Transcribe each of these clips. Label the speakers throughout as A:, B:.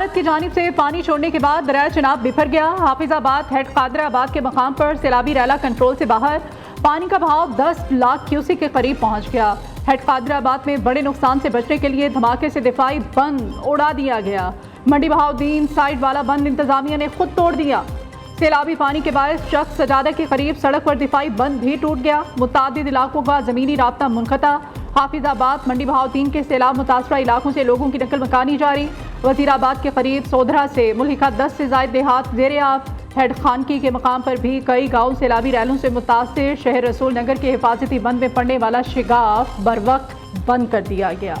A: भारत की जानिब से पानी छोड़ने के बाद दरिया चनाब बिफर गया। हाफिजाबाद हेड कादराबाद के मकाम पर सैलाबी रैला कंट्रोल से बाहर पानी का बहाव 10 लाख क्यूसेक के करीब पहुंच गया। हेड कादराबाद में बड़े नुकसान से बचने के लिए धमाके से दिफाई बंद उड़ा दिया गया। मंडी बहाउद्दीन साइड वाला बंद इंतजामिया ने खुद तोड़ दिया। सैलाबी पानी के बायस चक सजादा के करीब सड़क पर दिफाई बंद भी टूट गया। मुतादिद इलाकों का ज़मीनी राब्ता मुनक़ता। हाफिजाबाद मंडी बहाउद्दीन के सैलाब मुतासरा इलाकों से लोगों की नकल मकानी जारी। वजीराबाद के करीब सोधरा से मुल्हिका 10 से ज़ायद देहात ज़ेरे आब। हेड खानकी के मकाम पर भी कई गाँव सैलाबी रैलों से मुतासिर। शहर रसूल नगर के हिफाजती बंद में पड़ने वाला शिगाफ बर वक्त बंद कर दिया गया।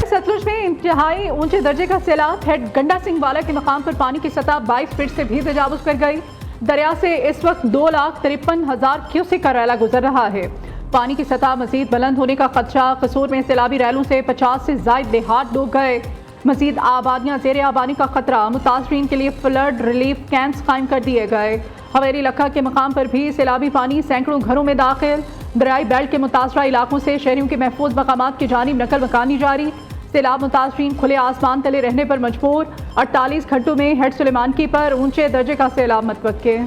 A: सतलुज में इंतहाई ऊंचे दर्जे का सैलाब। हेड गंडा सिंह वाला के मकाम पर पानी की सतह 22 फीट से भी तजावुज कर गई। दरिया से इस वक्त 2,53,000 क्यूसेक का रैला गुजर रहा है। पानी की सतह मजीद बुलंद होने का खदशा। कसूर में सैलाबी रैलों से 50 से ज़ायद देहात डूब गए। मजीद आबादियाँ ज़ेरे आबादी का खतरा। मुतासरीन के लिए फ्लड रिलीफ कैंप्स कायम कर दिए गए। हवेली लखा के मकाम पर भी सैलाबी पानी सैकड़ों घरों में दाखिल। दरियाई बेल्ट के मुतासरा इलाकों से शहरियों के महफूज मकामात की जानिब नकल मकानी जारी। सैलाब मुतासरीन खुले आसमान तले रहने पर मजबूर। 48 घंटों में हेड सुलेमानकी पर ऊंचे दर्जे का सैलाब मतवक्के।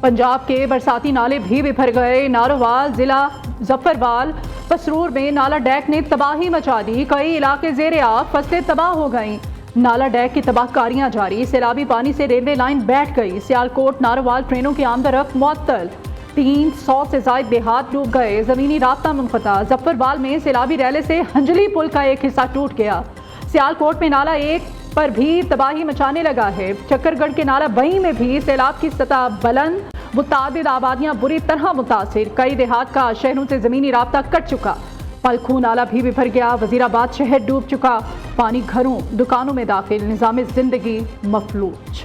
A: पंजाब के बरसाती नाले भी बिफर गए। नारोवाल जिला जफरवाल पसरूर में नाला डैक ने तबाही मचा दी। कई इलाके ज़ेरे आब, फसलें तबाह हो गईं। नाला डैक की तबाहकारियां जारी। सैलाबी पानी से रेलवे लाइन बैठ गई। सियालकोट नारोवाल ट्रेनों की आमदरफ्त मुअत्तल। 300 से ज़ायद देहात डूब गए। ज़मीनी राब्ता मुनक़ता। जफरवाल में सैलाबी रैले से हंजली पुल का एक हिस्सा टूट गया। सियालकोट में नाला एक पर भी तबाही मचाने लगा है। चक्करगढ़ के नाला बई में भी सैलाब की सतह बुलंद। मुतादिद आबादियाँ बुरी तरह मुतासिर। कई देहात का शहरों से ज़मीनी राब्ता कट चुका। पलखू नाला भी बिफर गया। वजीराबाद शहर डूब चुका। पानी घरों दुकानों में दाखिल। निज़ाम जिंदगी मफलूज।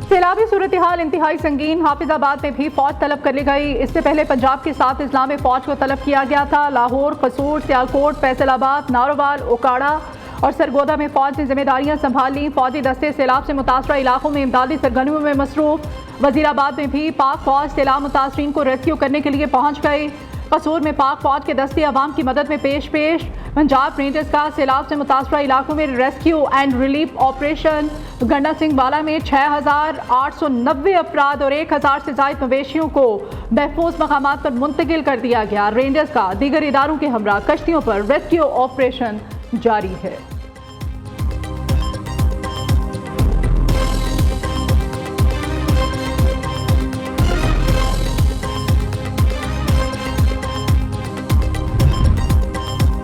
A: सैलाबी सूरत हाल इंतहाई संगीन। हाफिजाबाद में भी फौज तलब कर ली गई। इससे पहले पंजाब के साथ इस्लामी फौज को तलब किया गया था। लाहौर, कसूर, सियालकोट, फैसलाबाद, नारोवाल, ओकाड़ा और सरगोदा में फौज ने जिम्मेदारियां संभाल ली। फौजी दस्ते सैलाब से मुतासरा इलाकों में इमदादी सरगर्मियों में मसरूफ। वजीराबाद में भी पाक फौज सैलाब मुतासरीन को रेस्क्यू करने के लिए पहुंच गई। कसूर में पाक फौज के दस्ते अवाम की मदद में पेश। पंजाब रेंजर्स का सैलाब से मुतासरा इलाकों में रेस्क्यू एंड रिलीफ ऑपरेशन। गंडा सिंह वाला में 6,890 अफराद और 1,000 से ज़ायद मवेशियों को महफूज मकामात पर मुंतकिल कर दिया गया। रेंजर्स का दीगर इदारों के हमरा कश्तियों पर रेस्क्यू ऑपरेशन जारी है।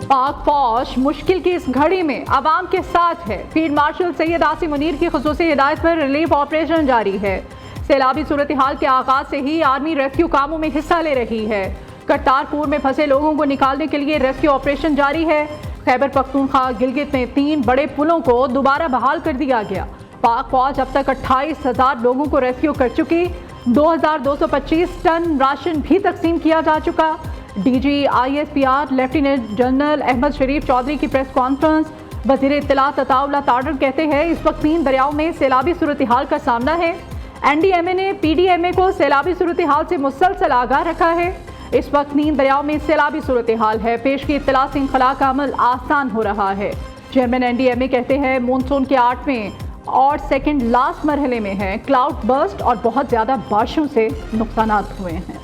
A: पाक फौज मुश्किल की इस घड़ी में अवाम के साथ है। फील्ड मार्शल सैयद आसिम मुनीर की खुसूसी हिदायत पर रिलीफ ऑपरेशन जारी है। सैलाबी सूरत हाल के आगाज से ही आर्मी रेस्क्यू कामों में हिस्सा ले रही है। करतारपुर में फंसे लोगों को निकालने के लिए रेस्क्यू ऑपरेशन जारी है। खैबर पख्तूनख्वा गिलगित में 3 बड़े पुलों को दोबारा बहाल कर दिया गया। पाक फौज अब तक 28,000 लोगों को रेस्क्यू कर चुकी। 2,225 टन राशन भी तकसीम किया जा चुका। DG ISPR lieutenant general Ahmed Sharif Chaudhry की प्रेस कॉन्फ्रेंस। वज़ीर इत्तलात अताउल्लाह ताडर कहते हैं इस वक्त 3 दरियाओं में सैलाबी सूरत हाल का सामना है। NDMA ने PDMA को सैलाबी सूरत हाल से मुसलसल आगाह रखा है। इस वक्त 3 दरियाओं में सैलाबी सूरत हाल है। पेश की इत्तला से इंखला का अमल आसान हो रहा है। चेयरमैन NDMA कहते हैं मानसून के 8वें और सेकेंड लास्ट मरहले में है। क्लाउड बर्स्ट और बहुत ज़्यादा बारिशों से नुकसान हुए हैं।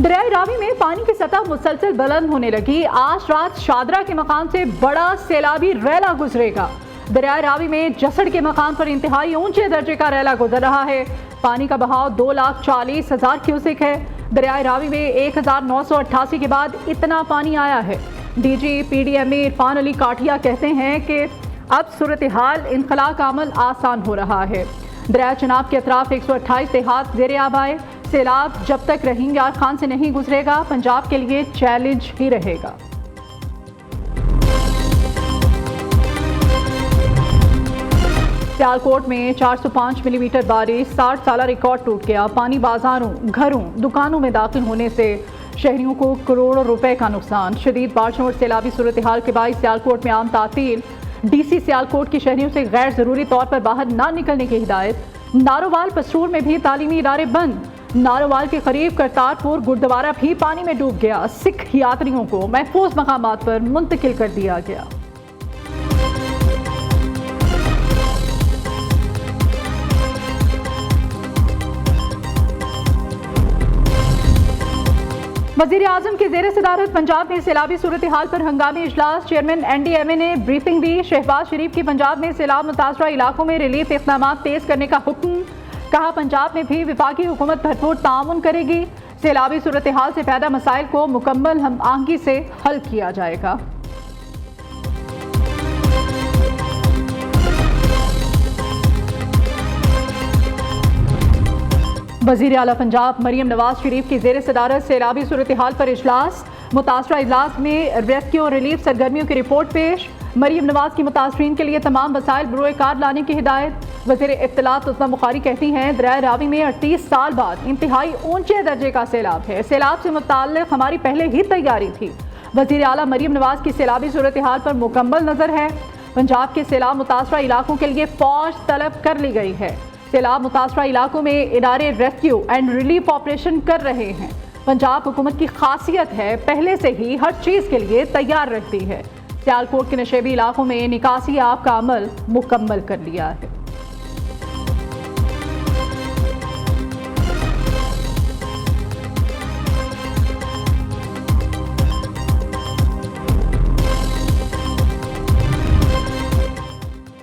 A: दरियाई रावी में पानी की सतह मुसलसल बुलंद होने लगी। आज रात शादरा के मकाम से बड़ा सैलाबी रैला गुजरेगा। दरियाई रावी में जसड़ के मकाम पर इंतहाई ऊंचे दर्जे का रैला गुजर रहा है। पानी का बहाव 2,40,000 क्यूसेक है। दरियाई रावी में 1,988 के बाद इतना पानी आया है। DG PDMA इरफान अली काठिया कहते हैं कि अब सूरत हाल इनखला का अमल आसान हो रहा है। दरिया चनाब के अतराफ 128 देहात ज़ेर आब आए। सैलाब जब तक रोहिंग्या खान से नहीं गुजरेगा, पंजाब के लिए चैलेंज ही रहेगा। सियालकोट में 405 मिलीमीटर बारिश, 60 साल रिकॉर्ड टूट गया। पानी बाजारों, घरों, दुकानों में दाखिल होने से शहरियों को करोड़ों रुपए का नुकसान। शदीद बारिशों और सैलाबी सूरत हाल के बाद सियालकोट में आम तातील। डीसी सियालकोट की शहरियों से गैर जरूरी तौर पर बाहर ना निकलने की हिदायत। नारोवाल पसरूर में भी तालीमी इदारे बंद। नारोवाल के करीब करतारपुर गुरुद्वारा भी पानी में डूब गया। सिख यात्रियों को महफूज मकामात पर मुंतकिल कर दिया गया। वज़ीर आज़म की ज़ेर सदारत पंजाब में सैलाबी सूरत हाल पर हंगामी इजलास। चेयरमैन NDMA ने ब्रीफिंग दी। शहबाज शरीफ की पंजाब में सैलाब मुतासरा इलाकों में रिलीफ इक़दाम तेज करने का हुक्म। कहा पंजाब में भी विफाकी हुकूमत भरपूर ताउन करेगी। सैलाबी सूरत हाल से पैदा मसाइल को मुकम्मल हम आहंगी से हल किया जाएगा। वज़ीर आला पंजाब मरियम नवाज शरीफ की ज़ेर सदारत सैलाबी सूरत हाल पर इजलास। मुतासरा इजलास में रेस्क्यू और रिलीफ सरगर्मियों की रिपोर्ट पेश। मरियम नवाज की मुतासरीन के लिए तमाम वसाइल बरोए कार लाने की हिदायत। वज़ीर इत्तलात उस्मा बुखारी कहती हैं दरिया रावी में 38 साल बाद इंतहाई ऊंचे दर्जे का सैलाब है। सैलाब से मुताल्लिक़ हमारी पहले ही तैयारी थी। वज़ीर आला मरियम नवाज की सैलाबी सूरत हाल पर मुकम्मल नज़र है। पंजाब के सैलाब मुतासरा इलाकों के लिए फ़ौज तलब कर ली गई है। सैलाब मुतासरा इलाकों में इदारे रेस्क्यू एंड रिलीफ ऑपरेशन कर रहे हैं। पंजाब हुकूमत की खासियत है पहले से ही हर चीज़ के लिए तैयार रहती है। सियालकोट के नशेबी इलाकों में निकासी आब का अमल मुकम्मल कर लिया है।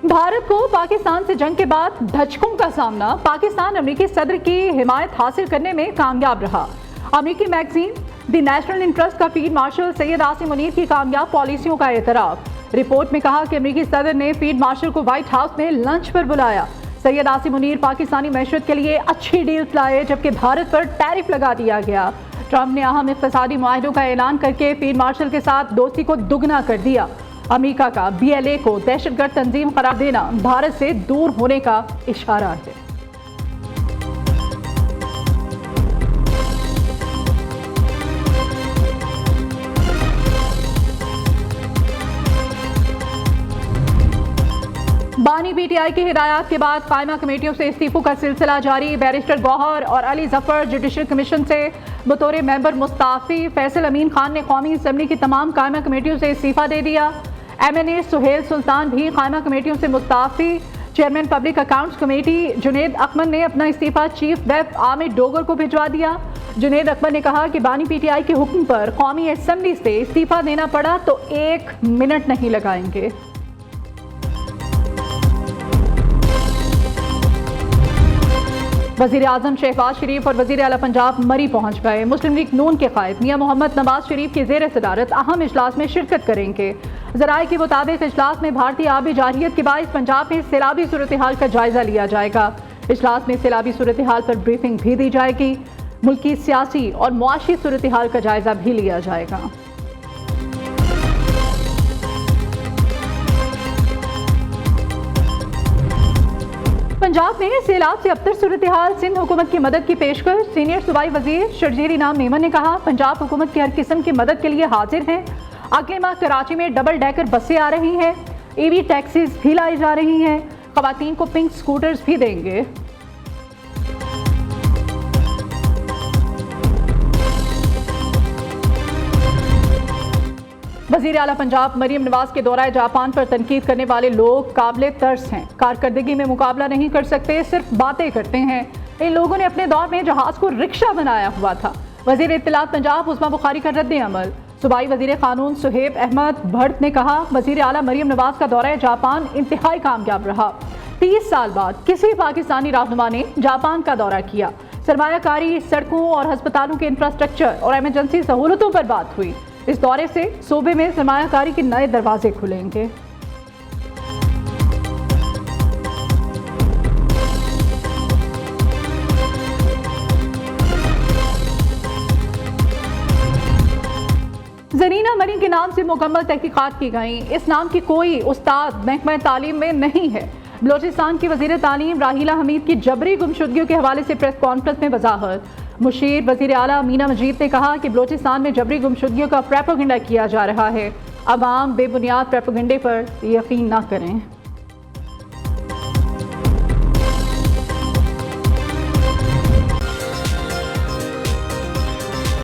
A: भारत को पाकिस्तान से जंग के बाद धचकों का सामना। पाकिस्तान अमेरिकी सदर की हिमायत हासिल करने में कामयाब रहा। अमेरिकी मैगजीन द नेशनल इंटरेस्ट का फील्ड मार्शल सैयद आसिम मुनीर की कामयाब पॉलिसियों का एतराफ़। रिपोर्ट में कहा कि अमेरिकी सदर ने फील्ड मार्शल को व्हाइट हाउस में लंच पर बुलाया। सैयद आसिम मुनीर पाकिस्तानी मैशत के लिए अच्छी डील्स लाए, जबकि भारत पर टैरिफ लगा दिया गया। ट्रंप ने अहम इक़्तिसादी मुआहदों का ऐलान करके फील्ड मार्शल के साथ दोस्ती को दुगना कर दिया। अमेरिका का BLA को दहशतगर्द तंजीम करार देना भारत से दूर होने का इशारा है। बानी PTI की हिदायत के बाद कायमा कमेटियों से इस्तीफों का सिलसिला जारी। बैरिस्टर गौहर और अली जफर जुडिशल कमीशन से बतौर मेंबर मुस्ताफी। फैसल अमीन खान ने कौमी असम्बली की तमाम कायमा कमेटियों से इस्तीफा दे दिया। MNA सुहेल सुल्तान भी कायमा कमेटियों से Mustafi. Chairman public accounts committee Junaid Akmal ने अपना इस्तीफा चीफ वेब आमिर डोगर को भिजवा दिया। जुनेद अकमल ने कहा कि बानी PTI के हुक्म पर कौमी असम्बली से इस्तीफा देना पड़ा तो 1 मिनट नहीं लगाएंगे। वज़ीर आज़म शहबाज शरीफ और वज़ीर आला पंजाब मरी पहुँच गए। मुस्लिम लीग नून के कायद मियां मोहम्मद नवाज शरीफ की ज़ेर सदारत अहम इजलास में शिरकत करेंगे। ज़राए के मुताबिक इजलास में भारतीय आबी जारियत के बायस पंजाब में सैलाबी सूरत हाल का जायजा लिया जाएगा। इजलास में सैलाबी सूरत हाल पर ब्रीफिंग भी दी जाएगी। मुल्की सियासी और मुआशी सूरत हाल का जायजा भी लिया जाएगा। पंजाब में सैलाब से अबतर सूरत हाल, सिंध हुकूमत की मदद की पेशकश। सीनियर सूबाई वजीर शर्जील इनाम मेमन ने कहा पंजाब हुकूमत की हर किस्म की मदद के लिए हाजिर है। अगले माह कराची में डबल डेकर बसें आ रही हैं। EV टैक्सीज भी लाई जा रही हैं। खवातीन को पिंक स्कूटर्स भी देंगे। वज़ीर आला पंजाब मरियम नवाज के दौरा जापान पर तनकीद करने वाले लोग काबिले तर्स हैं। कारकर्दगी में मुकाबला नहीं कर सकते, सिर्फ बातें करते हैं। इन लोगों ने अपने दौर में जहाज को रिक्शा बनाया हुआ था। वज़ीर इत्तलात पंजाब उस्मा बुखारी का रद्द अमल। सूबाई वज़ीर क़ानून सुहेब अहमद भट्ट ने कहा वज़ीर आला मरियम नवाज का दौरा जापान इंतहाई कामयाब रहा। 30 साल बाद किसी पाकिस्तानी रहनुमा ने जापान का दौरा किया। सरमायाकारी, सड़कों और हस्पतालों के इंफ्रास्ट्रक्चर और एमरजेंसी सहूलतों पर बात हुई। इस दौरे से सूबे में सरमायाकारी के नए दरवाजे खुलेंगे। जरीना मरी के नाम से मुकम्मल तहकीकात की गई। इस नाम की कोई उस्ताद महकमा तालीम में नहीं है। बलोचिस्तान की वज़ीर तालीम राहिला हमीद की जबरी गुमशुदगियों के हवाले से प्रेस कॉन्फ्रेंस में वजाहत। मुशीर वज़ीर आला मीना मजीद ने कहा कि बलोचिस्तान में जबरी गुमशुदगियों का प्रोपेगेंडा किया जा रहा है। अवाम बेबुनियाद प्रोपेगेंडे पर यकीन न करें।